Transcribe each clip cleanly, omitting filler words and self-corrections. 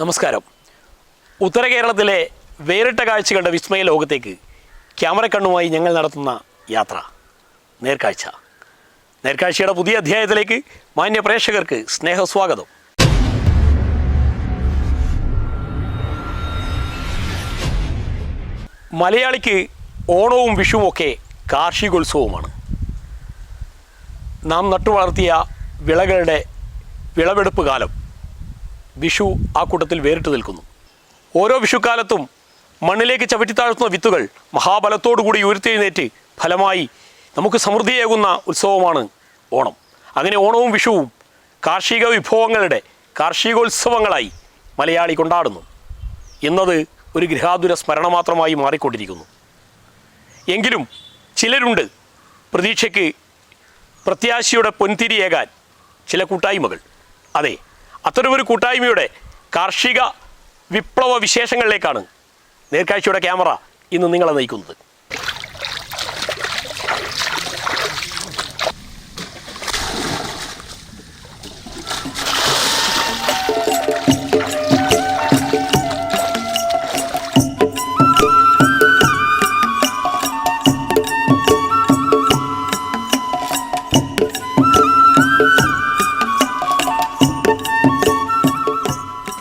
നമസ്കാരം. ഉത്തര കേരളത്തിലെ വേറിട്ട കാഴ്ചകളുടെ വിസ്മയ ലോകത്തേക്ക് ക്യാമറ കണ്ണുമായി ഞങ്ങൾ നടത്തുന്ന യാത്ര നേർക്കാഴ്ച. നേർക്കാഴ്ചയുടെ പുതിയ അധ്യായത്തിലേക്ക് മാന്യ പ്രേക്ഷകർക്ക് സ്നേഹസ്വാഗതം. മലയാളിക്ക് ഓണവും വിഷുവുമൊക്കെ കാർഷികോത്സവമാണ്. നാം നട്ടുവളർത്തിയ വിളകളുടെ വിളവെടുപ്പ് കാലം വിഷു ആ കൂട്ടത്തിൽ വേറിട്ട് നിൽക്കുന്നു. ഓരോ വിഷുക്കാലത്തും മണ്ണിലേക്ക് ചവിട്ടിത്താഴ്ത്തുന്ന വിത്തുകൾ മഹാബലത്തോടുകൂടി ഉയർത്തെഴുന്നേറ്റ് ഫലമായി നമുക്ക് സമൃദ്ധിയേകുന്ന ഉത്സവമാണ് ഓണം. അങ്ങനെ ഓണവും വിഷുവും കാർഷിക വിഭവങ്ങളുടെ കാർഷികോത്സവങ്ങളായി മലയാളി കൊണ്ടാടുന്നു. ഇന്നത് ഒരു ഗൃഹാതുര സ്മരണ മാത്രമായി മാറിക്കൊണ്ടിരിക്കുന്നു. എങ്കിലും ചിലരുണ്ട് പ്രതീക്ഷയ്ക്ക് പ്രത്യാശയുടെ പൊൻതിരിയേകാൻ ചില കൂട്ടായ്മകൾ. അതെ, അത്തരമൊരു കൂട്ടായ്മയുടെ കാർഷിക വിപ്ലവ വിശേഷങ്ങളിലേക്കാണ് നേർക്കാഴ്ചയുടെ ക്യാമറ ഇന്ന് നിങ്ങളെ നയിക്കുന്നത്.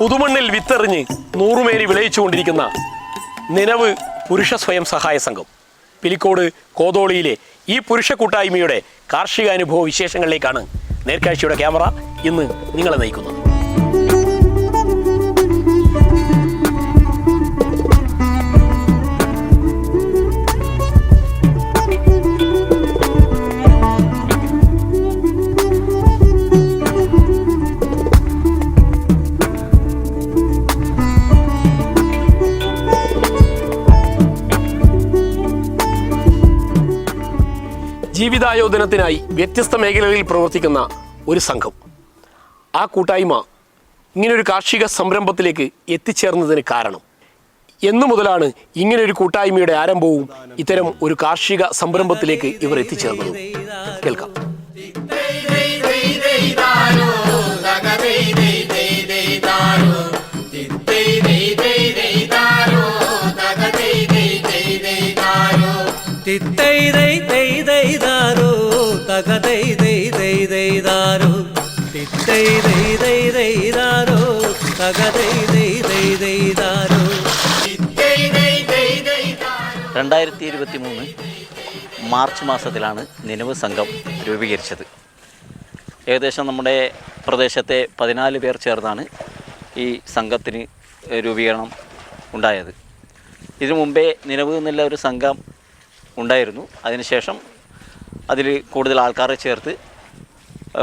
പുതുമണ്ണിൽ വിത്തെറിഞ്ഞ് നൂറുമേരി വിളയിച്ചുകൊണ്ടിരിക്കുന്ന നിനവ് പുരുഷ സ്വയം സഹായ സംഘം പിലിക്കോട് കോതോളിയിലെ ഈ പുരുഷ കൂട്ടായ്മയുടെ കാർഷിക അനുഭവ വിശേഷങ്ങളിലേക്കാണ് നേർക്കാഴ്ചയുടെ ക്യാമറ ഇന്ന് നിങ്ങളെ നയിക്കുന്നത്. ജീവിതായോധനത്തിനായി വ്യത്യസ്ത മേഖലകളിൽ പ്രവർത്തിക്കുന്ന ഒരു സംഘം. ആ കൂട്ടായ്മ ഇങ്ങനൊരു കാർഷിക സംരംഭത്തിലേക്ക് എത്തിച്ചേർന്നതിന് കാരണം എന്നു മുതലാണ് ഇങ്ങനൊരു കൂട്ടായ്മയുടെ ആരംഭവും ഇത്തരം ഒരു കാർഷിക സംരംഭത്തിലേക്ക് ഇവർ എത്തിച്ചേർന്നത്? കേൾക്കാം. രണ്ടായിരത്തി 2023 മാർച്ച് മാസത്തിലാണ് നിനവ് സംഘം രൂപീകരിച്ചത്. ഏകദേശം നമ്മുടെ പ്രദേശത്തെ 14 പേർ ചേർന്നാണ് ഈ സംഘത്തിന് രൂപീകരണം ഉണ്ടായത്. ഇതിനു മുമ്പേ നിനവ് എന്നുള്ള ഒരു സംഘം ഉണ്ടായിരുന്നു. അതിനുശേഷം അതിൽ കൂടുതൽ ആൾക്കാരെ ചേർത്ത്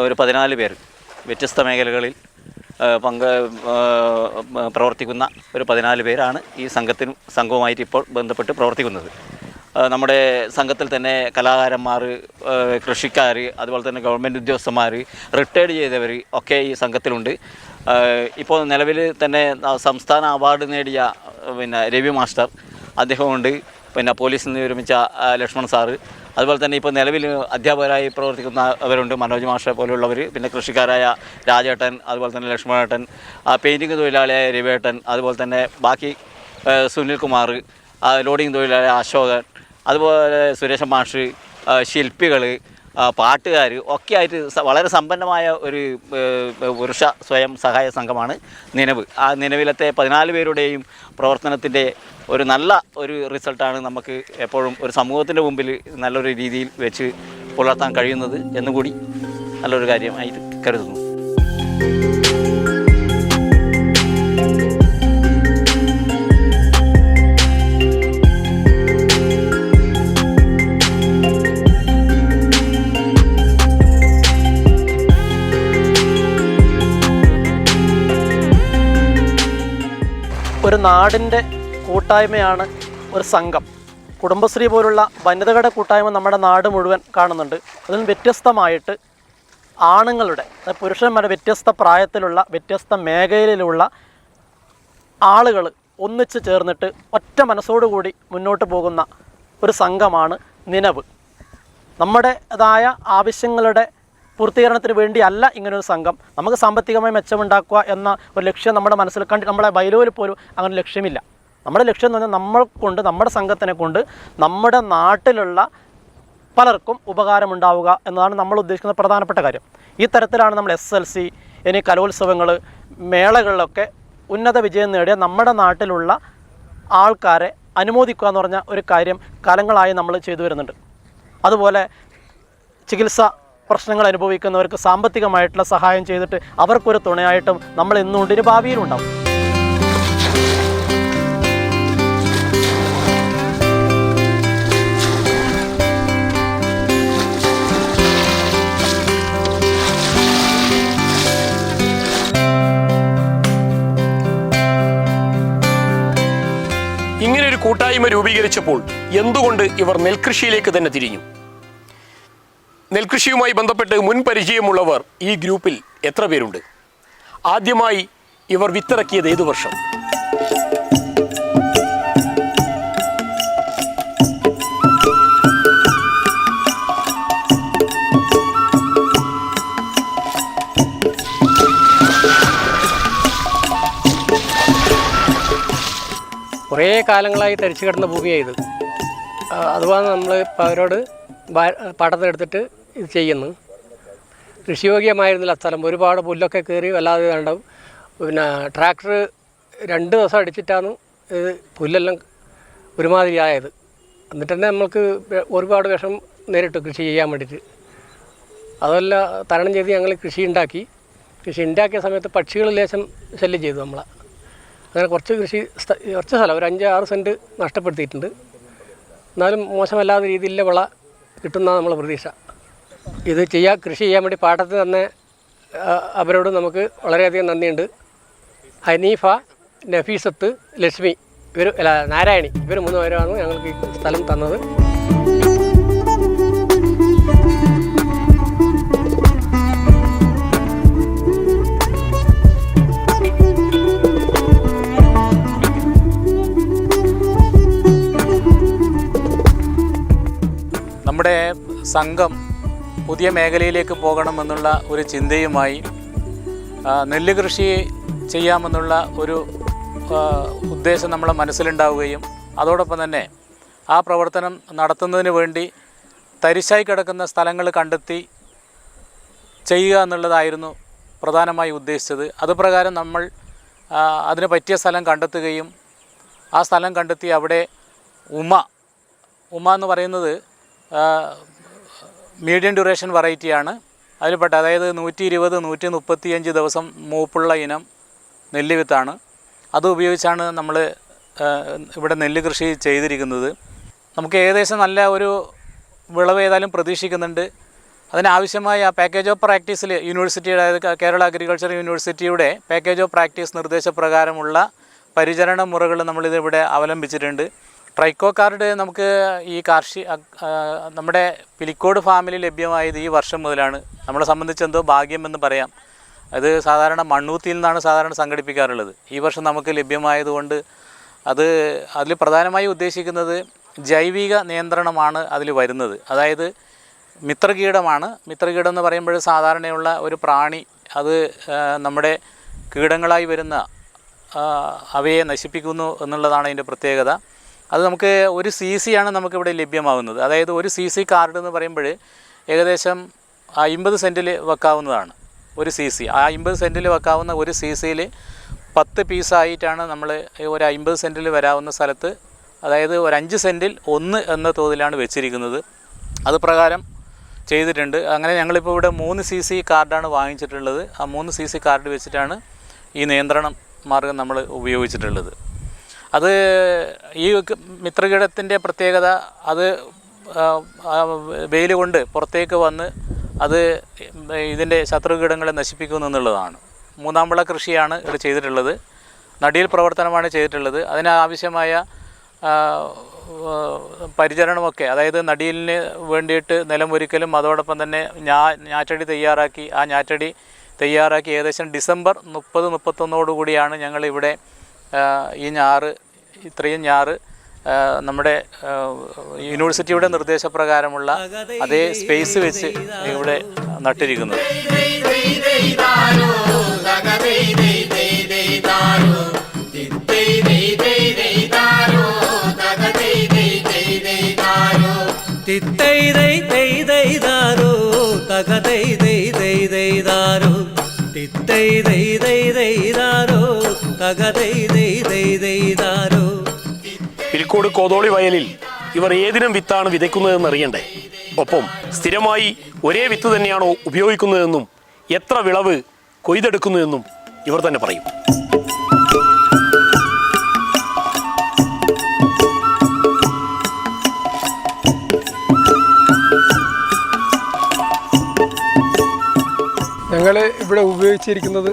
ഒരു 14 പേർ വ്യത്യസ്ത മേഖലകളിൽ പ്രവർത്തിക്കുന്ന ഒരു 14 പേരാണ് ഈ സംഘവുമായിട്ട് ഇപ്പോൾ ബന്ധപ്പെട്ട് പ്രവർത്തിക്കുന്നത്. നമ്മുടെ സംഘത്തിൽ തന്നെ കലാകാരന്മാർ, കൃഷിക്കാർ, അതുപോലെ തന്നെ ഗവൺമെൻറ് ഉദ്യോഗസ്ഥന്മാർ, റിട്ടയർഡ് ചെയ്തവർ ഒക്കെ ഈ സംഘത്തിലുണ്ട്. ഇപ്പോൾ നിലവിൽ തന്നെ സംസ്ഥാന അവാർഡ് നേടിയ രവി മാസ്റ്റർ അദ്ദേഹമുണ്ട്. പോലീസിൽ നിന്ന് വിരമിച്ച ലക്ഷ്മൺ സാറ്, അതുപോലെ തന്നെ ഇപ്പോൾ നിലവിൽ അധ്യാപകരായി പ്രവർത്തിക്കുന്നവരുണ്ട്, മനോജ് മാഷ പോലെയുള്ളവർ. കൃഷിക്കാരായ രാജേട്ടൻ, അതുപോലെ തന്നെ ലക്ഷ്മണേട്ടൻ, പെയിൻറ്റിങ് തൊഴിലാളിയായ രവിയേട്ടൻ, അതുപോലെ തന്നെ ബാക്കി സുനിൽകുമാർ, ലോഡിങ് തൊഴിലാളിയായ അശോകൻ, അതുപോലെ സുരേഷൻ മാഷ്, ശില്പികൾ, പാട്ടുകാർ ഒക്കെ ആയിട്ട് വളരെ സമ്പന്നമായ ഒരു പുരുഷ സ്വയം സഹായ സംഘമാണ് നിനവ്. ആ നിലവിലത്തെ 14 പേരുടെയും പ്രവർത്തനത്തിൻ്റെ ഒരു നല്ല ഒരു റിസൾട്ടാണ് നമുക്ക് എപ്പോഴും ഒരു സമൂഹത്തിൻ്റെ മുമ്പിൽ നല്ലൊരു രീതിയിൽ വെച്ച് പുലർത്താൻ കഴിയുന്നത് എന്നുകൂടി നല്ലൊരു കാര്യമായിട്ട് കരുതുന്നു. ഒരു നാടിൻ്റെ കൂട്ടായ്മയാണ് ഒരു സംഘം. കുടുംബശ്രീ പോലുള്ള വനിതകളുടെ കൂട്ടായ്മ നമ്മുടെ നാട് മുഴുവൻ കാണുന്നുണ്ട്. അതിൽ വ്യത്യസ്തമായിട്ട് ആണുങ്ങളുടെ, പുരുഷന്മാരുടെ വ്യത്യസ്ത പ്രായത്തിലുള്ള വ്യത്യസ്ത മേഖലയിലുള്ള ആളുകൾ ഒന്നിച്ച് ചേർന്നിട്ട് ഒറ്റ മനസ്സോടുകൂടി മുന്നോട്ട് പോകുന്ന ഒരു സംഘമാണ് നിനവ്. നമ്മുടേതായ ആവശ്യങ്ങളുടെ പൂർത്തീകരണത്തിന് വേണ്ടിയല്ല ഇങ്ങനൊരു സംഘം. നമുക്ക് സാമ്പത്തികമായി മെച്ചമുണ്ടാക്കുക എന്ന ഒരു ലക്ഷ്യം നമ്മുടെ മനസ്സിൽ നമ്മളെ ബൈലോയിൽ പോലും അങ്ങനെ ലക്ഷ്യമില്ല. നമ്മുടെ ലക്ഷ്യം എന്ന് പറഞ്ഞാൽ നമ്മുടെ സംഘത്തിനെ കൊണ്ട് നമ്മുടെ നാട്ടിലുള്ള പലർക്കും ഉപകാരമുണ്ടാവുക എന്നതാണ് നമ്മൾ ഉദ്ദേശിക്കുന്ന പ്രധാനപ്പെട്ട കാര്യം. ഈ തരത്തിലാണ് നമ്മൾ SLC, ഇനി കലോത്സവങ്ങൾ, മേളകളിലൊക്കെ ഉന്നത വിജയം നേടിയ നമ്മുടെ നാട്ടിലുള്ള ആൾക്കാരെ അനുമോദിക്കുക എന്ന് പറഞ്ഞ ഒരു കാര്യം കാലങ്ങളായി നമ്മൾ ചെയ്തു വരുന്നുണ്ട്. അതുപോലെ ചികിത്സ പ്രശ്നങ്ങൾ അനുഭവിക്കുന്നവർക്ക് സാമ്പത്തികമായിട്ടുള്ള സഹായം ചെയ്തിട്ട് അവർക്കൊരു തുണയായിട്ടും നമ്മൾ എന്നുകൊണ്ട് ഇനി ഭാവിയിലുണ്ടാവും. ഇങ്ങനൊരു കൂട്ടായ്മ രൂപീകരിച്ചപ്പോൾ എന്തുകൊണ്ട് ഇവർ നെൽകൃഷിയിലേക്ക് തന്നെ തിരിഞ്ഞു? നെൽകൃഷിയുമായി ബന്ധപ്പെട്ട് മുൻ പരിചയമുള്ളവർ ഈ ഗ്രൂപ്പിൽ എത്ര പേരുണ്ട്? ആദ്യമായി ഇവർ വിത്തിറക്കിയത് ഏതു വർഷം? കുറേ കാലങ്ങളായി തരിച്ചു കിടന്ന ഭൂമിയായത്. അതുപോലെ നമ്മൾ ഇപ്പോൾ അവരോട് പടത്തെടുത്തിട്ട് ഇത് ചെയ്യുന്നു. കൃഷിയോഗ്യമായിരുന്നില്ല സ്ഥലം. ഒരുപാട് പുല്ലൊക്കെ കയറി വല്ലാതെ ഉണ്ടാവും. പിന്നെ ട്രാക്ടർ 2 ദിവസം അടിച്ചിട്ടാണ് ഇത് പുല്ലെല്ലാം ഒരുമാതിരിയായത്. എന്നിട്ട് തന്നെ നമ്മൾക്ക് ഒരുപാട് വിഷം നേരിട്ടു കൃഷി ചെയ്യാൻ വേണ്ടിയിട്ട്. അതെല്ലാം തരണം ചെയ്ത് ഞങ്ങൾ കൃഷി ഉണ്ടാക്കിയ സമയത്ത് പക്ഷികൾ ലേശം ശല്യം ചെയ്തു നമ്മളെ. അങ്ങനെ കുറച്ച് സ്ഥലം ഒരു 5-6 സെൻറ്റ് നഷ്ടപ്പെടുത്തിയിട്ടുണ്ട്. എന്നാലും മോശമല്ലാത്ത രീതിയിലുള്ള വിള കിട്ടുന്ന നമ്മളെ പ്രതീക്ഷ. ഇത് കൃഷി ചെയ്യാൻ വേണ്ടി പാട്ടത്തിൽ തന്നെ അവരോട് നമുക്ക് വളരെയധികം നന്ദിയുണ്ട്. ഹനീഫ, നഫീസത്ത്, ലക്ഷ്മി, നാരായണി, ഇവർ 3 പേരാണ് ഞങ്ങൾക്ക് ഈ സ്ഥലം തന്നത്. നമ്മുടെ സംഘം പുതിയ മേഖലയിലേക്ക് പോകണമെന്നുള്ള ഒരു ചിന്തയുമായി നെല്ല് കൃഷി ചെയ്യാമെന്നുള്ള ഒരു ഉദ്ദേശം നമ്മളെ മനസ്സിലുണ്ടാവുകയും അതോടൊപ്പം തന്നെ ആ പ്രവർത്തനം നടത്തുന്നതിന് വേണ്ടി തരിശായി കിടക്കുന്ന സ്ഥലങ്ങൾ കണ്ടെത്തി ചെയ്യുക എന്നുള്ളതായിരുന്നു പ്രധാനമായി ഉദ്ദേശിച്ചത്. അതുപ്രകാരം നമ്മൾ അതിന് പറ്റിയ സ്ഥലം കണ്ടെത്തുകയും ആ സ്ഥലം കണ്ടെത്തി അവിടെ ഉമ എന്ന് പറയുന്നത് മീഡിയം ഡ്യൂറേഷൻ വെറൈറ്റിയാണ് അതിൽപ്പെട്ട. അതായത് 120-135 ദിവസം മൂപ്പുള്ള ഇനം നെല്ല് വിത്താണ്. അത് ഉപയോഗിച്ചാണ് നമ്മൾ ഇവിടെ നെല്ല് കൃഷി ചെയ്തിരിക്കുന്നത്. നമുക്ക് ഏകദേശം നല്ല ഒരു വിളവ് ഏതായാലും പ്രതീക്ഷിക്കുന്നുണ്ട്. അതിനാവശ്യമായ പാക്കേജ് ഓഫ് പ്രാക്ടീസിൽ യൂണിവേഴ്സിറ്റിയുടെ, അതായത് കേരള അഗ്രികൾച്ചർ യൂണിവേഴ്സിറ്റിയുടെ പാക്കേജ് ഓഫ് പ്രാക്ടീസ് നിർദ്ദേശപ്രകാരമുള്ള പരിചരണ മുറകൾ നമ്മളിതിവിടെ അവലംബിച്ചിട്ടുണ്ട്. ട്രൈക്കോ കാർഡ് നമുക്ക് ഈ നമ്മുടെ പിലിക്കോട് ഫാമിൽ ലഭ്യമായത് ഈ വർഷം മുതലാണ്. നമ്മളെ സംബന്ധിച്ച് എന്തോ ഭാഗ്യമെന്ന് പറയാം. അത് സാധാരണ മണ്ണൂത്തിയിൽ നിന്നാണ് സാധാരണ സംഘടിപ്പിക്കാറുള്ളത്. ഈ വർഷം നമുക്ക് ലഭ്യമായതുകൊണ്ട് അതിൽ പ്രധാനമായി ഉദ്ദേശിക്കുന്നത് ജൈവിക നിയന്ത്രണമാണ് അതിൽ വരുന്നത്. അതായത് മിത്രകീടമാണ്. മിത്രകീടം എന്ന് പറയുമ്പോൾ സാധാരണയുള്ള ഒരു പ്രാണി, അത് നമ്മുടെ കീടങ്ങളായി വരുന്ന അവയെ നശിപ്പിക്കുന്നു എന്നുള്ളതാണ് അതിൻ്റെ പ്രത്യേകത. അത് നമുക്ക് 1 cc ആണ് നമുക്കിവിടെ ലഭ്യമാകുന്നത്. അതായത് 1 cc കാർഡ് എന്ന് പറയുമ്പോൾ ഏകദേശം 50 സെൻറ്റിൽ വെക്കാവുന്നതാണ് 1 cc. ആ 50 സെൻറ്റിൽ വെക്കാവുന്ന 1 cc-യിൽ 10 പീസായിട്ടാണ് നമ്മൾ ഒരു 50 സെൻറ്റിൽ വരാവുന്ന സ്ഥലത്ത്, അതായത് ഒരു 5 സെൻറ്റിൽ 1 എന്ന തോതിലാണ് വെച്ചിരിക്കുന്നത്. അത് പ്രകാരം ചെയ്തിട്ടുണ്ട്. അങ്ങനെ ഞങ്ങളിപ്പോൾ ഇവിടെ 3 cc കാർഡാണ് വാങ്ങിച്ചിട്ടുള്ളത്. ആ 3 cc കാർഡ് വെച്ചിട്ടാണ് ഈ നിയന്ത്രണം മാർഗം നമ്മൾ ഉപയോഗിച്ചിട്ടുള്ളത്. അത് ഈ മിത്രകീടത്തിൻ്റെ പ്രത്യേകത, അത് വെയിൽ കൊണ്ട് പുറത്തേക്ക് വന്ന് അത് ഇതിൻ്റെ ശത്രുകീടങ്ങളെ നശിപ്പിക്കുന്നു എന്നുള്ളതാണ്. 3-ാം വിള കൃഷിയാണ് ഇവിടെ ചെയ്തിട്ടുള്ളത്. നടിയിൽ പ്രവർത്തനമാണ് ചെയ്തിട്ടുള്ളത്. അതിനാവശ്യമായ പരിചരണമൊക്കെ, അതായത് നടിയിലിന് വേണ്ടിയിട്ട് നിലമൊരുക്കലും അതോടൊപ്പം തന്നെ ഞാറ്റടി തയ്യാറാക്കി, ആ ഞാറ്റടി തയ്യാറാക്കി ഏകദേശം ഡിസംബർ 30-31 ഞങ്ങളിവിടെ ഈ ഇത്രയും ഞാറ് നമ്മുടെ യൂണിവേഴ്സിറ്റിയുടെ നിർദ്ദേശപ്രകാരമുള്ള അതേ സ്പേസ് വെച്ച് ഇവിടെ നട്ടിരിക്കുന്നത്. പിലിക്കോട് കോതോളി വയലിൽ ഇവർ ഏതിനം വിത്താണ് വിതയ്ക്കുന്നതെന്ന് അറിയണ്ടേ? ഒപ്പം സ്ഥിരമായി ഒരേ വിത്ത് തന്നെയാണോ ഉപയോഗിക്കുന്നതെന്നും എത്ര വിളവ് കൊയ്തെടുക്കുന്നുവെന്നും ഇവർ തന്നെ പറയും. ഞങ്ങൾ ഇവിടെ ഉപയോഗിച്ചിരിക്കുന്നത്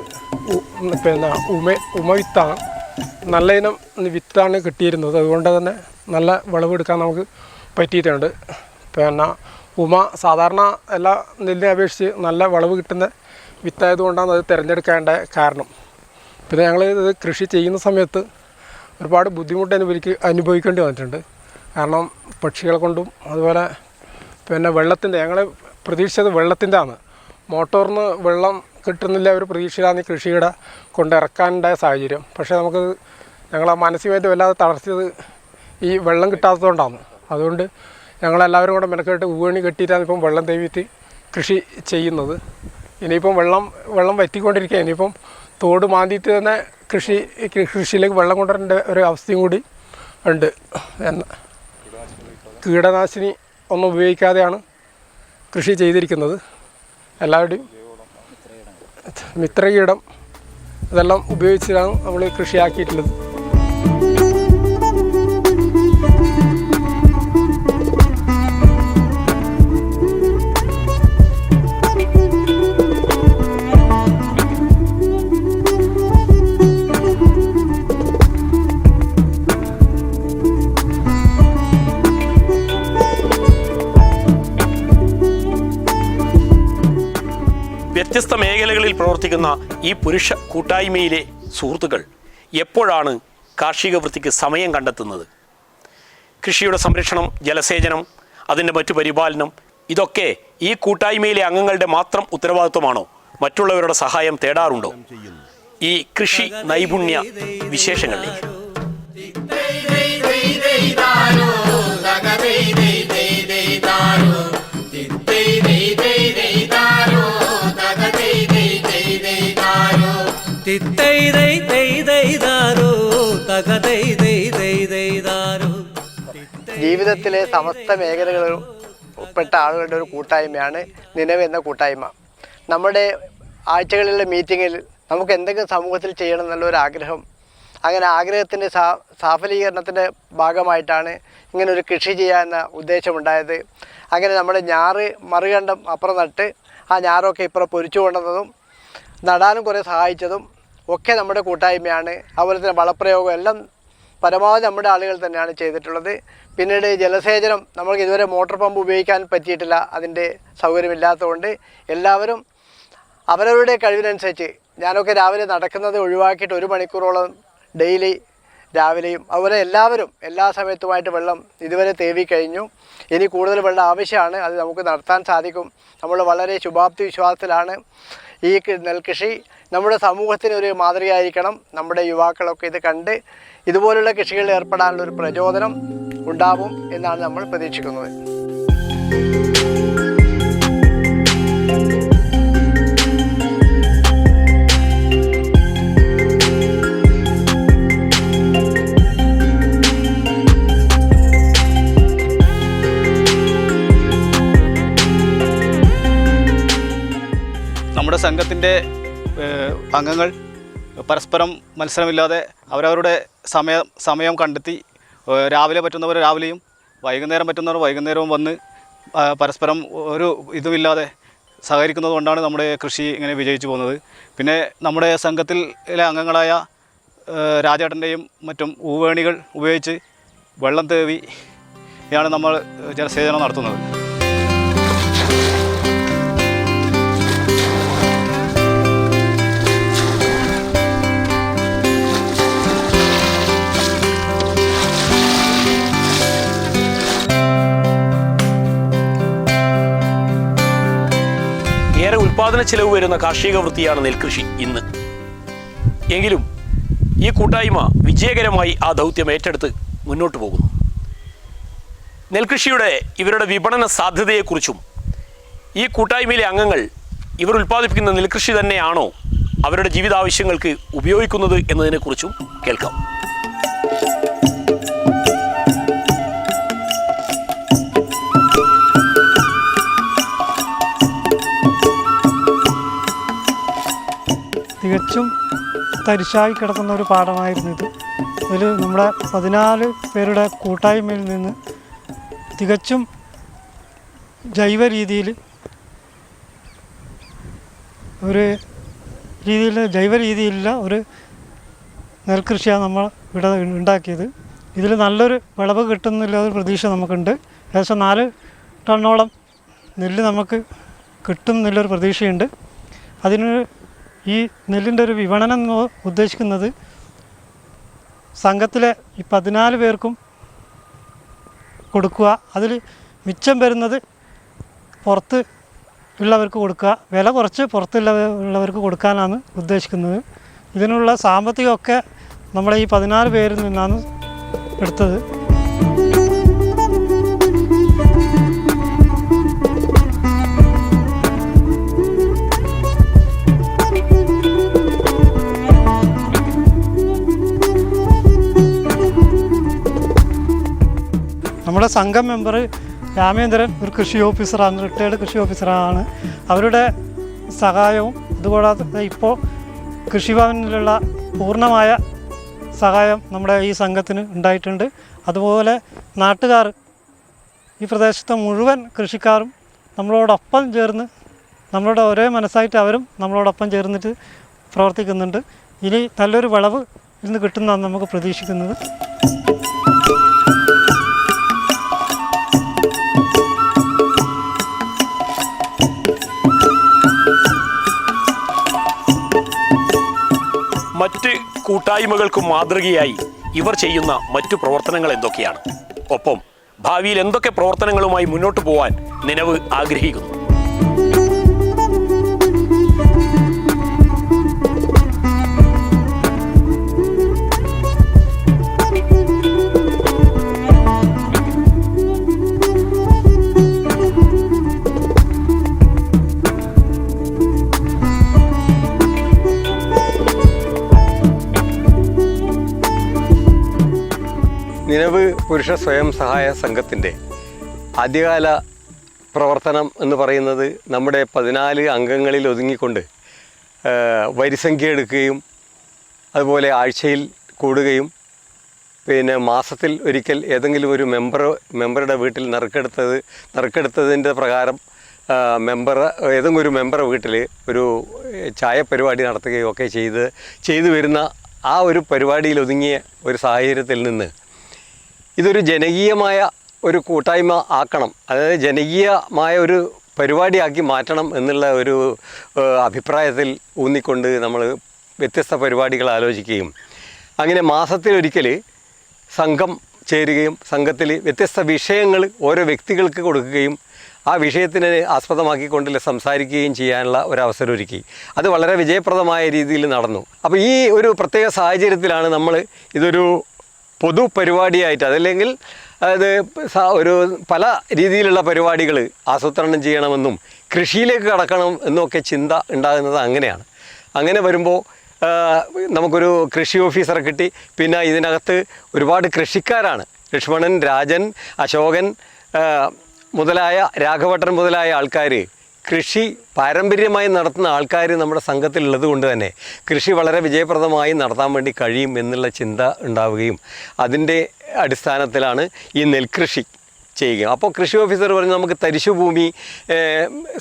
പിന്നെ ഉമവിത്താണ്. നല്ല ഇനം വിത്താണ് കിട്ടിയിരുന്നത്. അതുകൊണ്ട് തന്നെ നല്ല വിളവെടുക്കാൻ നമുക്ക് പറ്റിയിട്ടുണ്ട്. പിന്നെ സാധാരണ എല്ലാ നെല്ലിനെ അപേക്ഷിച്ച് നല്ല വിളവ് കിട്ടുന്ന വിത്തായതുകൊണ്ടാണ് അത് തിരഞ്ഞെടുക്കേണ്ട കാരണം. പിന്നെ ഞങ്ങൾ ഇത് കൃഷി ചെയ്യുന്ന സമയത്ത് ഒരുപാട് ബുദ്ധിമുട്ട് അനുഭവിക്കേണ്ടി വന്നിട്ടുണ്ട്. കാരണം പക്ഷികളെ കൊണ്ടും അതുപോലെ പിന്നെ വെള്ളത്തിൻ്റെ ഞങ്ങൾ പ്രതീക്ഷിച്ചത് വെള്ളത്തിൻ്റെ ആണ്. മോട്ടോറിന് വെള്ളം കിട്ടുന്നില്ല ഒരു പ്രതീക്ഷയിലാണ് ഈ കൃഷിയുടെ കൊണ്ടിറക്കാനുണ്ടായ സാഹചര്യം. പക്ഷേ നമുക്ക് ഞങ്ങളെ മാനസികമായിട്ട് വല്ലാതെ തളർത്തിയത് ഈ വെള്ളം കിട്ടാത്തതുകൊണ്ടാണ്. അതുകൊണ്ട് ഞങ്ങളെല്ലാവരും കൂടെ മെനക്കെട്ട് ഊവണി കെട്ടിയിട്ടാണ് ഇപ്പം വെള്ളം തേവിയിട്ട് കൃഷി ചെയ്യുന്നത്. ഇനിയിപ്പം വെള്ളം വറ്റിക്കൊണ്ടിരിക്കുക. ഇനിയിപ്പം തോട് മാന്തിയിട്ട് തന്നെ കൃഷിയിലേക്ക് വെള്ളം കൊണ്ടുവരേണ്ട ഒരു അവസ്ഥയും കൂടി ഉണ്ട്. കീടനാശിനി ഒന്നും ഉപയോഗിക്കാതെയാണ് കൃഷി ചെയ്തിരിക്കുന്നത്. എല്ലാവരുടെയും മിത്രകീടം ഇതെല്ലാം ഉപയോഗിച്ചാണ് നമ്മൾ കൃഷിയാക്കിയിട്ടുള്ളത്. വ്യത്യസ്ത മേഖലകളിൽ പ്രവർത്തിക്കുന്ന ഈ പുരുഷ കൂട്ടായ്മയിലെ സുഹൃത്തുക്കൾ എപ്പോഴാണ് കാർഷിക വൃത്തിക്ക് സമയം കണ്ടെത്തുന്നത്? കൃഷിയുടെ സംരക്ഷണം, ജലസേചനം, അതിൻ്റെ മറ്റു പരിപാലനം, ഇതൊക്കെ ഈ കൂട്ടായ്മയിലെ അംഗങ്ങളുടെ മാത്രം ഉത്തരവാദിത്വമാണോ? മറ്റുള്ളവരുടെ സഹായം തേടാറുണ്ടോ? ഈ കൃഷി നൈപുണ്യ വിശേഷങ്ങളിലേക്ക് ജീവിതത്തിലെ സമസ്ത മേഖലകളിലും ഉൾപ്പെട്ട ആളുകളുടെ ഒരു കൂട്ടായ്മയാണ് നിലവ് എന്ന കൂട്ടായ്മ. നമ്മുടെ ആഴ്ചകളിലെ മീറ്റിങ്ങിൽ നമുക്ക് എന്തെങ്കിലും സമൂഹത്തിൽ ചെയ്യണം എന്നുള്ളൊരു ആഗ്രഹം, അങ്ങനെ ആഗ്രഹത്തിൻ്റെ സാഫലീകരണത്തിൻ്റെ ഭാഗമായിട്ടാണ് ഇങ്ങനൊരു കൃഷി ചെയ്യാമെന്ന ഉദ്ദേശമുണ്ടായത്. അങ്ങനെ നമ്മുടെ ഞാറ് മറുകണ്ടം അപ്പുറം നട്ട് ആ ഞാറൊക്കെ ഇപ്പുറം പൊരിച്ചു കൊണ്ടുവന്നതും നടാനും കുറേ സഹായിച്ചതും ഒക്കെ നമ്മുടെ കൂട്ടായ്മയാണ്. അതുപോലെ തന്നെ വളപ്രയോഗം എല്ലാം പരമാവധി നമ്മുടെ ആളുകൾ തന്നെയാണ് ചെയ്തിട്ടുള്ളത്. പിന്നീട് ജലസേചനം നമ്മൾക്ക് ഇതുവരെ മോട്ടോർ പമ്പ് ഉപയോഗിക്കാൻ പറ്റിയിട്ടില്ല, അതിൻ്റെ സൗകര്യമില്ലാത്തതുകൊണ്ട് എല്ലാവരും അവരവരുടെ കഴിവിനനുസരിച്ച്, ഞാനൊക്കെ രാവിലെ നടക്കുന്നത് ഒഴിവാക്കിയിട്ട് 1 മണിക്കൂറോളം ഡെയിലി രാവിലെയും അതുപോലെ എല്ലാവരും എല്ലാ സമയത്തുമായിട്ട് വെള്ളം ഇതുവരെ തേവി കഴിഞ്ഞു. ഇനി കൂടുതൽ വെള്ളം ആവശ്യമാണ്, അത് നമുക്ക് നടത്താൻ സാധിക്കും. നമ്മൾ വളരെ ശുഭാപ്തി വിശ്വാസത്തിലാണ്. ഈ നെൽകൃഷി നമ്മുടെ സമൂഹത്തിന് ഒരു മാതൃകയായിരിക്കണം. നമ്മുടെ യുവാക്കളൊക്കെ ഇത് കണ്ട് ഇതുപോലുള്ള കൃഷികളിൽ ഏർപ്പെടാനുള്ളൊരു പ്രചോദനം ഉണ്ടാവും എന്നാണ് നമ്മൾ പ്രതീക്ഷിക്കുന്നത്. നമ്മുടെ സംഘത്തിൻ്റെ അംഗങ്ങൾ പരസ്പരം മത്സരമില്ലാതെ അവരവരുടെ സമയം കണ്ടെത്തി രാവിലെ പറ്റുന്നവർ രാവിലെയും വൈകുന്നേരം പറ്റുന്നവർ വൈകുന്നേരവും വന്ന് പരസ്പരം ഒരു ഇതുമില്ലാതെ സഹകരിക്കുന്നത് കൊണ്ടാണ് നമ്മുടെ കൃഷി ഇങ്ങനെ വിജയിച്ചു പോകുന്നത്. പിന്നെ നമ്മുടെ സംഘത്തിലെ അംഗങ്ങളായ രാജേട്ടൻ്റെയും മറ്റും ഊവേണികൾ ഉപയോഗിച്ച് വെള്ളം തേവിയാണ് നമ്മൾ ജലസേചനം നടത്തുന്നത്. ഉൽപാദന ചെലവ് വരുന്ന കാർഷിക വൃത്തിയാണ് നെൽകൃഷി ഇന്ന്. എങ്കിലും ഈ കൂട്ടായ്മ വിജയകരമായി ആ ദൗത്യം ഏറ്റെടുത്ത് മുന്നോട്ട് പോകുന്നു. നെൽകൃഷിയുടെ ഇവരുടെ വിപണന സാധ്യതയെക്കുറിച്ചും ഈ കൂട്ടായ്മയിലെ അംഗങ്ങൾ ഇവർ ഉൽപ്പാദിപ്പിക്കുന്ന നെൽകൃഷി തന്നെയാണോ അവരുടെ ജീവിതാവശ്യങ്ങൾക്ക് ഉപയോഗിക്കുന്നത് എന്നതിനെക്കുറിച്ചും കേൾക്കാം. തികച്ചും തരിശായി കിടക്കുന്ന ഒരു പാടമായിരുന്നു ഇത്. അതിൽ നമ്മുടെ 14 പേരുടെ കൂട്ടായ്മയിൽ നിന്ന് തികച്ചും ജൈവ രീതിയിൽ ജൈവ രീതിയിലുള്ള ഒരു നെൽകൃഷിയാണ് നമ്മൾ ഇവിടെ ഉണ്ടാക്കിയത്. ഇതിൽ നല്ലൊരു വിളവ് കിട്ടുന്നില്ല ഒരു പ്രതീക്ഷ നമുക്കുണ്ട്. ഏകദേശം 4 ടണ്ണോളം നെല്ല് നമുക്ക് കിട്ടും എന്നുള്ളൊരു പ്രതീക്ഷയുണ്ട്. അതിന് ഈ നെല്ലിൻ്റെ ഒരു വിപണനം എന്ന് ഉദ്ദേശിക്കുന്നത് സംഘത്തിലെ ഈ 14 പേർക്കും കൊടുക്കുക, അതിൽ മിച്ചം വരുന്നത് പുറത്ത് ഉള്ളവർക്ക് കൊടുക്കുക, വില കുറച്ച് പുറത്തുള്ളവർക്ക് കൊടുക്കാനാണ് ഉദ്ദേശിക്കുന്നത്. ഇതിനുള്ള സാമ്പത്തികമൊക്കെ നമ്മളെ ഈ 14 പേരിൽ നിന്നാണ് എടുത്തത്. നമ്മുടെ സംഘം മെമ്പർ രാമേന്ദ്രൻ ഒരു കൃഷി ഓഫീസറാണ്, റിട്ടയർഡ് കൃഷി ഓഫീസറാണ്. അവരുടെ സഹായവും അതുകൂടാതെ ഇപ്പോൾ കൃഷിഭവനിലുള്ള പൂർണ്ണമായ സഹായം നമ്മുടെ ഈ സംഘത്തിന് ഉണ്ടായിട്ടുണ്ട്. അതുപോലെ നാട്ടുകാർ, ഈ പ്രദേശത്തെ മുഴുവൻ കൃഷിക്കാരും നമ്മളോടൊപ്പം ചേർന്ന്, നമ്മളോട് ഒരേ മനസ്സായിട്ട് അവരും നമ്മളോടൊപ്പം ചേർന്നിട്ട് പ്രവർത്തിക്കുന്നുണ്ട്. ഇനി നല്ലൊരു വിളവ് ഇന്ന് കിട്ടുന്നതാണ് നമുക്ക് പ്രതീക്ഷിക്കുന്നത്. മറ്റ് കൂട്ടായ്മകൾക്കും മാതൃകയായി ഇവർ ചെയ്യുന്ന മറ്റു പ്രവർത്തനങ്ങൾ എന്തൊക്കെയാണ്? ഒപ്പം ഭാവിയിൽ എന്തൊക്കെ പ്രവർത്തനങ്ങളുമായി മുന്നോട്ട് പോകാൻ നിലവ് ആഗ്രഹിക്കുന്നു? നിലവ് പുരുഷ സ്വയം സഹായ സംഘത്തിൻ്റെ ആദ്യകാല പ്രവർത്തനം എന്ന് പറയുന്നത് നമ്മുടെ 14 അംഗങ്ങളിൽ ഒതുങ്ങിക്കൊണ്ട് വരിസംഖ്യ എടുക്കുകയും അതുപോലെ ആഴ്ചയിൽ കൂടുകയും പിന്നെ മാസത്തിൽ ഒരിക്കൽ ഏതെങ്കിലും ഒരു മെമ്പറുടെ വീട്ടിൽ നറുക്കെടുത്തതിൻ്റെ പ്രകാരം ഏതെങ്കിലും ഒരു മെമ്പറുടെ വീട്ടിൽ ഒരു ചായ പരിപാടി നടത്തുകയും ഒക്കെ ചെയ്തു വരുന്ന ആ ഒരു പരിപാടിയിൽ ഒതുങ്ങിയ ഒരു സാഹചര്യത്തിൽ നിന്ന് ഇതൊരു ജനകീയമായ ഒരു കൂട്ടായ്മ ആക്കണം, അതായത് ജനകീയമായ ഒരു പരിപാടിയാക്കി മാറ്റണം എന്നുള്ള ഒരു അഭിപ്രായത്തിൽ ഊന്നിക്കൊണ്ട് നമ്മൾ വ്യത്യസ്ത പരിപാടികൾ ആലോചിക്കുകയും അങ്ങനെ മാസത്തിലൊരിക്കൽ സംഘം ചേരുകയും സംഘത്തിൽ വ്യത്യസ്ത വിഷയങ്ങൾ ഓരോ വ്യക്തികൾക്ക് കൊടുക്കുകയും ആ വിഷയത്തിനെ ആസ്പദമാക്കിക്കൊണ്ട് സംസാരിക്കുകയും ചെയ്യാനുള്ള ഒരവസരം ഒരുക്കി. അത് വളരെ വിജയപ്രദമായ രീതിയിൽ നടന്നു. അപ്പോൾ ഈ ഒരു പ്രത്യേക സാഹചര്യത്തിലാണ് നമ്മൾ ഇതൊരു പൊതു പരിപാടിയായിട്ട്, അതല്ലെങ്കിൽ അത് ഒരു പല രീതിയിലുള്ള പരിപാടികൾ ആസൂത്രണം ചെയ്യണമെന്നും കൃഷിയിലേക്ക് കടക്കണം എന്നൊക്കെ ചിന്ത ഉണ്ടാകുന്നത് അങ്ങനെയാണ്. അങ്ങനെ വരുമ്പോൾ നമുക്കൊരു കൃഷി ഓഫീസറെ കിട്ടി. പിന്നെ ഇതിനകത്ത് ഒരുപാട് കൃഷിക്കാരാണ്, ലക്ഷ്മണൻ, രാജൻ, അശോകൻ മുതലായ രാഘവട്ടൻ മുതലായ ആൾക്കാർ, കൃഷി പാരമ്പര്യമായി നടത്തുന്ന ആൾക്കാർ നമ്മുടെ സംഘത്തിലുള്ളത് കൊണ്ട് തന്നെ കൃഷി വളരെ വിജയപ്രദമായി നടത്താൻ വേണ്ടി കഴിയും എന്നുള്ള ചിന്ത ഉണ്ടാവുകയും അതിൻ്റെ അടിസ്ഥാനത്തിലാണ് ഈ നെൽകൃഷി ചെയ്യുക. അപ്പോൾ കൃഷി ഓഫീസർ പറഞ്ഞു നമുക്ക് തരിശുഭൂമി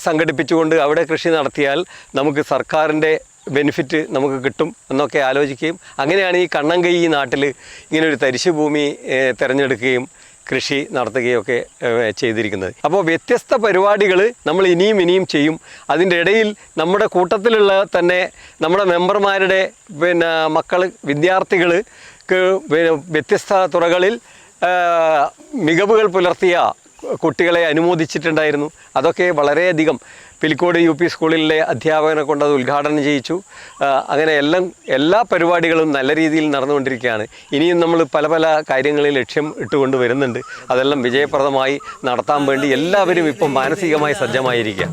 സംഘടിപ്പിച്ചുകൊണ്ട് അവിടെ കൃഷി നടത്തിയാൽ നമുക്ക് സർക്കാരിൻ്റെ ബെനിഫിറ്റ് നമുക്ക് കിട്ടും എന്നൊക്കെ ആലോചിക്കുകയും അങ്ങനെയാണ് ഈ കണ്ണങ്കൈ ഈ നാട്ടിൽ ഇങ്ങനൊരു തരിശുഭൂമി തിരഞ്ഞെടുക്കുകയും കൃഷി നടത്തുകയൊക്കെ ചെയ്തിരിക്കുന്നത്. അപ്പോൾ വ്യത്യസ്ത പരിപാടികൾ നമ്മൾ ഇനിയും ചെയ്യും. അതിൻ്റെ ഇടയിൽ നമ്മുടെ കൂട്ടത്തിലുള്ള തന്നെ നമ്മുടെ മെമ്പർമാരുടെ മക്കൾ, വിദ്യാർത്ഥികൾക്ക് വ്യത്യസ്ത തുറകളിൽ മികവുകൾ പുലർത്തിയ കുട്ടികളെ അനുമോദിച്ചിട്ടുണ്ടായിരുന്നു. അതൊക്കെ വളരെയധികം പിലിക്കോട് UP സ്കൂളിലെ അധ്യാപകനെ കൊണ്ട് അത് ഉദ്ഘാടനം ചെയ്യിച്ചു. അങ്ങനെ എല്ലാ പരിപാടികളും നല്ല രീതിയിൽ നടന്നുകൊണ്ടിരിക്കുകയാണ്. ഇനിയും നമ്മൾ പല പല കാര്യങ്ങളിൽ ലക്ഷ്യം ഇട്ടുകൊണ്ട് വരുന്നുണ്ട്. അതെല്ലാം വിജയപ്രദമായി നടത്താൻ വേണ്ടി എല്ലാവരും ഇപ്പം മാനസികമായി സജ്ജമായിരിക്കുക.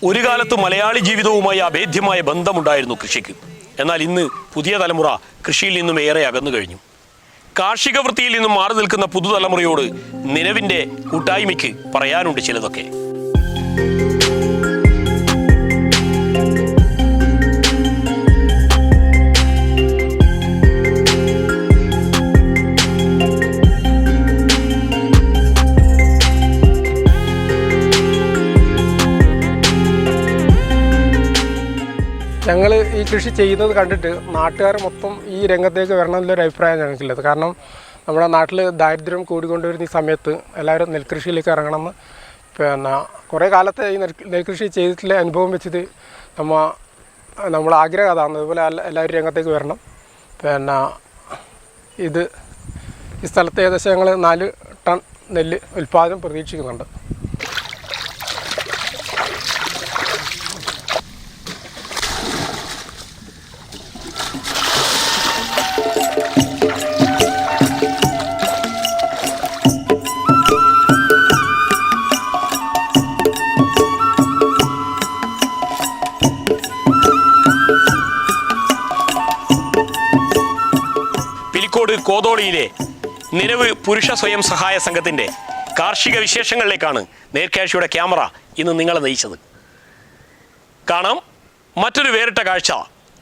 ഒരു കാലത്ത് മലയാളി ജീവിതവുമായി അഭേദ്യമായ ബന്ധമുണ്ടായിരുന്നു കൃഷിക്ക്. എന്നാൽ ഇന്ന് പുതിയ തലമുറ കൃഷിയിൽ നിന്നും ഏറെ അകന്നു കഴിഞ്ഞു. കാർഷിക വൃത്തിയിൽ നിന്നും മാറി നിൽക്കുന്ന പുതുതലമുറയോട് നിലവിൻ്റെ കൂട്ടായ്മയ്ക്ക് പറയാനുണ്ട് ചിലതൊക്കെ. ഞങ്ങൾ ഈ കൃഷി ചെയ്യുന്നത് കണ്ടിട്ട് നാട്ടുകാർ മൊത്തം ഈ രംഗത്തേക്ക് വരണം എന്നൊരു അഭിപ്രായം ഞങ്ങൾക്കുള്ളത്. കാരണം നമ്മുടെ നാട്ടിൽ ദാരിദ്ര്യം കൂടിക്കൊണ്ടുവരുന്ന ഈ സമയത്ത് എല്ലാവരും നെൽകൃഷിയിലേക്ക് ഇറങ്ങണമെന്ന് കുറേ കാലത്തെ ഈ നെൽകൃഷി ചെയ്തിട്ടുള്ള അനുഭവം വെച്ചിട്ട് നമ്മൾ ആഗ്രഹം അതാണ്. അതുപോലെ എല്ലാവരും രംഗത്തേക്ക് വരണം. ഈ സ്ഥലത്ത് ഏകദേശം ഞങ്ങൾ 4 ടൺ നെല്ല് ഉൽപ്പാദനം പ്രതീക്ഷിക്കുന്നുണ്ട്. കോതോളിയിലെ നിലവ് പുരുഷ സ്വയം സഹായ സംഘത്തിൻ്റെ കാർഷിക വിശേഷങ്ങളിലേക്കാണ് നേർക്കാഴ്ചയുടെ ക്യാമറ ഇന്ന് നിങ്ങളെ നയിച്ചത്. കാണാം മറ്റൊരു വേറിട്ട കാഴ്ച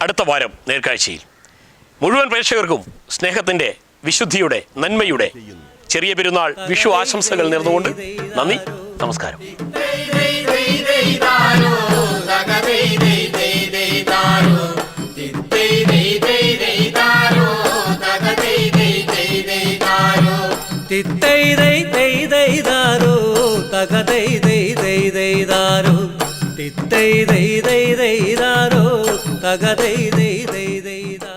അടുത്ത വാരം നേർക്കാഴ്ചയിൽ. മുഴുവൻ പ്രേക്ഷകർക്കും സ്നേഹത്തിൻ്റെ, വിശുദ്ധിയുടെ, നന്മയുടെ ചെറിയ പെരുന്നാൾ വിഷു ആശംസകൾ നേർന്നുകൊണ്ട് നന്ദി, നമസ്കാരം. തിത്തൈ ദൈ ദൈ ദൈ ദാരോ തകതൈ ദൈ ദൈ ദൈ ദാരോ തിത്തൈ ദൈ ദൈ ദൈ ദാരോ തകതൈ ദൈ ദൈ ദൈ ദാരോ.